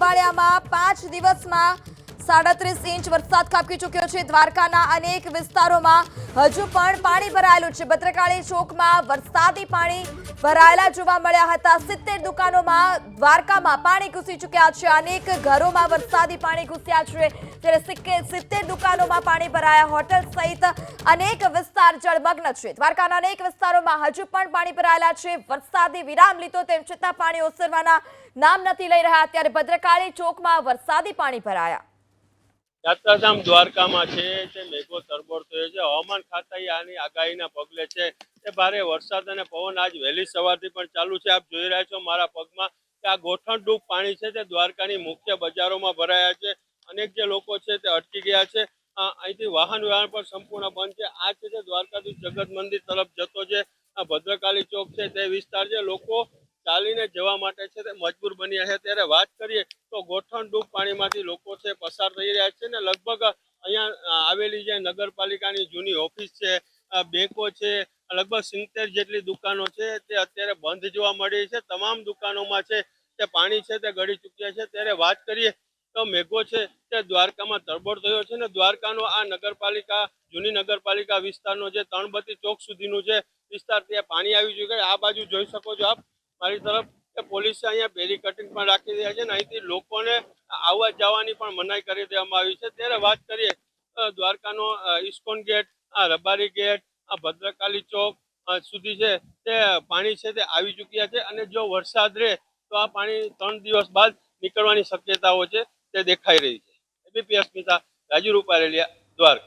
ખંભાળિયામાં 5 દિવસમાં 37 ઇંચ વરસાદ ખાબકી ચૂક્યો છે। દ્વારકાના અનેક વિસ્તારોમાં હજુ પણ પાણી ભરાયેલું છે। ભદ્રકાળી ચોકમાં વરસાદી પાણી ભરાયેલા જોવા મળ્યા હતા। 70 દુકાનોમાં દ્વારકામાં પાણી ઘૂસી ચૂક્યા છે। અનેક ઘરોમાં વરસાદી પાણી ઘૂસ્યા છે, જ્યારે 70 દુકાનોમાં પાણી ભરાયા। હોટલ સહિત અનેક વિસ્તાર જળમગ્ન છે। દ્વારકાના અનેક વિસ્તારોમાં હજુ પણ પાણી ભરાયેલા છે। વરસાદી વિરામ લીધો તેમ છતાં પાણી ઓસરવાના નામ નથી લઈ રહ્યા, ત્યારે ભદ્રકાળી ચોકમાં વરસાદી પાણી ભરાયા। યાત્રાધામ દ્વારકામાં છે તે મેઘો તરબોળ થયો છે। હવામાન ખાતાએ આની આગાહીના પગલે છે તે ભારે વરસાદ અને પવન આજ વહેલી સવારથી પણ ચાલુ છે। આપ જોઈ રહ્યા છો મારા પગમાં કે આ ગોઠણડૂબ પાણી છે તે દ્વારકાની મુખ્ય બજારોમાં ભરાયા છે। અનેક જે લોકો છે તે અટકી ગયા છે। અહીંથી વાહન વ્યવહાર પણ સંપૂર્ણ બંધ છે। આ છે તે દ્વારકાથી જગત મંદિર તરફ જતો જે આ ભદ્રકાળી ચોક છે તે વિસ્તાર છે, લોકો ચાલીને જવા માટે છે તે મજબૂર બન્યા છે। ત્યારે વાત કરીએ તો ગોઠણડૂબ પાણીમાંથી લોકો છે પસાર થઈ રહ્યા છે ને લગભગ અહીંયા આવેલી જે નગરપાલિકાની જૂની ઓફિસ છે, બેંકો છે, લગભગ 70 જેટલી દુકાનો છે તે અત્યારે બંધ જોવા મળી છે। તમામ દુકાનોમાં છે તે પાણી છે તે ગળી ચૂક્યા છે। ત્યારે વાત કરીએ તો મેઘો છે તે દ્વારકામાં તરબોળ થયો છે ને દ્વારકાનો આ નગરપાલિકા જૂની નગરપાલિકા વિસ્તારનો જે તણબત્તી ચોક સુધીનું છે વિસ્તાર ત્યાં પાણી આવી ચૂક્યું છે। આ બાજુ જોઈ શકો છો આપ મારી તરફ કે પોલીસે અહીંયા બેરીકટિંગ પણ રાખી રહ્યા છે ને અહીંથી લોકોને આવવા જવાની પણ મનાઈ કરી દેવામાં આવી છે। ત્યારે વાત કરીએ દ્વારકાનો ઇસ્કોન ગેટ, આ રબારી ગેટ, આ ભદ્રકાળી ચોક સુધી છે તે પાણી છે તે આવી ચૂક્યા છે અને જો વરસાદ રહે તો આ પાણી 3 દિવસ બાદ નીકળવાની શક્યતાઓ છે તે દેખાઈ રહી છે। એબીપી અસ્મિતા, રાજુ રૂપારેલિયા, દ્વારકા।